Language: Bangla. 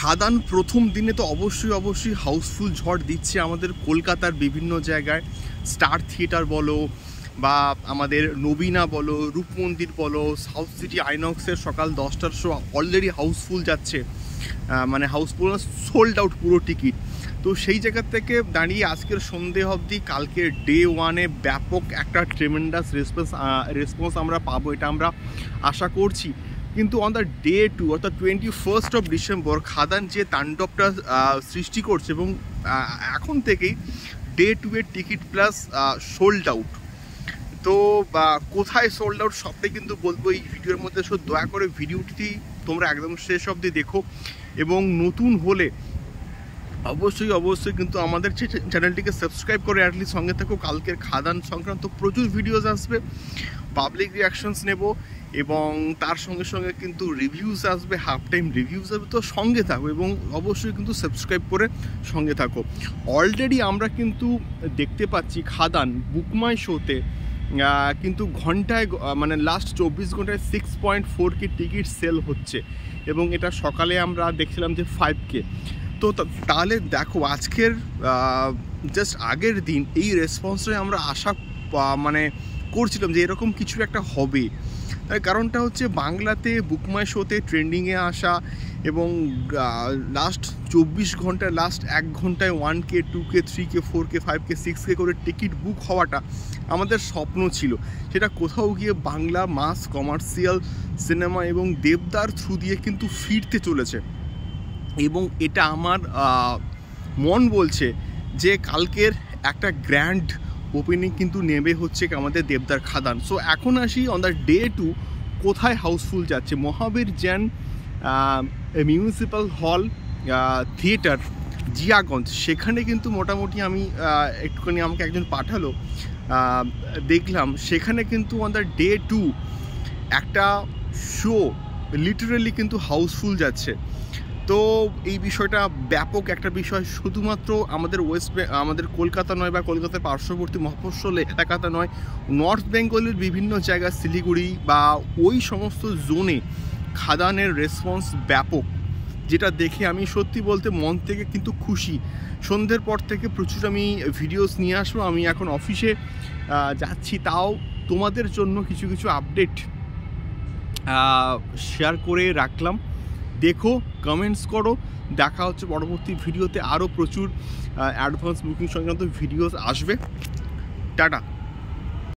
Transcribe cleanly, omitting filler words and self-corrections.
খাদান প্রথম দিনে তো অবশ্যই হাউসফুল ঝড় দিচ্ছে আমাদের কলকাতার বিভিন্ন জায়গায়। স্টার থিয়েটার বলো বা আমাদের নবীনা বলো, রূপমন্দির বলো, সাউথ সিটি আইনক্সের সকাল 10টার শো অলরেডি হাউসফুল যাচ্ছে, মানে হাউসফুল সোল্ড আউট পুরো টিকিট। তো সেই জায়গা থেকে দাঁড়িয়ে আজকের সন্ধে অবধি কালকের ডে ওয়ানে ব্যাপক একটা ট্রেমেন্ডাস রেসপন্স আমরা পাবো, এটা আমরা আশা করছি। কিন্তু অন দ্য ডে 2 অর্থাৎ 21 ডিসেম্বর খাদান যে তাণ্ডবটা সৃষ্টি করছে এবং এখন থেকেই ডে 2 এর টিকিট প্লাস সোল্ড আউট। তো কোথায় সোল্ড আউট সবটাই কিন্তু বলবো এই ভিডিওর মধ্যে। সো দয়া করে ভিডিওটি তোমরা একদম শেষ অবধি দেখো, এবং নতুন হলে অবশ্যই কিন্তু আমাদের চ্যানেলটিকে সাবস্ক্রাইব করে অ্যাটলিস্ট সঙ্গে থাকো। কালকের খাদান সংক্রান্ত প্রচুর ভিডিওস আসবে, পাবলিক রিয়াকশনস নেব, এবং তার সঙ্গে কিন্তু রিভিউজ আসবে, হাফ টাইম রিভিউজ আসবে। তো সঙ্গে থাকো এবং অবশ্যই কিন্তু সাবস্ক্রাইব করে সঙ্গে থাকো। অলরেডি আমরা কিন্তু দেখতে পাচ্ছি খাদান বুকমাই শোতে কিন্তু ঘন্টায় মানে লাস্ট 24 ঘন্টায় 6.4K টিকিট সেল হচ্ছে, এবং এটা সকালে আমরা দেখছিলাম যে 5K। তো তাহলে দেখো আজকের জাস্ট আগের দিন এই রেসপন্সটাই আমরা আশা মানে করছিলাম যে এরকম কিছু একটা হবে। তার কারণটা হচ্ছে বাংলাতে বুকমাই শোতে ট্রেন্ডিংয়ে আসা, এবং লাস্ট 24 ঘন্টায় লাস্ট 1 ঘন্টায় 1K 2K 3K 4K 5K 6K করে টিকিট বুক হওয়াটা আমাদের স্বপ্ন ছিল। সেটা কোথাও গিয়ে বাংলা মাস কমার্শিয়াল সিনেমা এবং দেবদার থ্রু দিয়ে কিন্তু ফিরতে চলেছে, এবং এটা আমার মন বলছে যে কালকের একটা গ্র্যান্ড ওপেনিং কিন্তু নেমে হচ্ছে আমাদের দেবদার খাদান। সো এখন আসি অন দ্য ডে 2 কোথায় হাউসফুল যাচ্ছে। মহাবীর জ্যান মিউনিসিপ্যাল হল থিয়েটার জিয়াগঞ্জ, সেখানে কিন্তু মোটামুটি আমি একটুখানি আমাকে একজন পাঠালো, দেখলাম সেখানে কিন্তু অন দ্য ডে 2 একটা শো লিটারেলি কিন্তু হাউসফুল যাচ্ছে। তো এই বিষয়টা ব্যাপক একটা বিষয়, শুধুমাত্র আমাদের কলকাতা নয় বা কলকাতার পার্শ্ববর্তী মফস্বল এলাকাতে নয়, নর্থ বেঙ্গলের বিভিন্ন জায়গা, শিলিগুড়ি বা ওই সমস্ত জোনে খাদানের রেসপন্স ব্যাপক, যেটা দেখে আমি সত্যি বলতে মন থেকে কিন্তু খুশি। সন্ধ্যের পর থেকে প্রচুর আমি ভিডিওস নিয়ে আসবো। আমি এখন অফিসে যাচ্ছি, তাও তোমাদের জন্য কিছু আপডেট শেয়ার করে রাখলাম। দেখো, কমেন্টস করো, দেখা হচ্ছে পরবর্তী ভিডিওতে। আরও প্রচুর অ্যাডভান্স বুকিং সংক্রান্ত ভিডিওস আসবে। টাটা।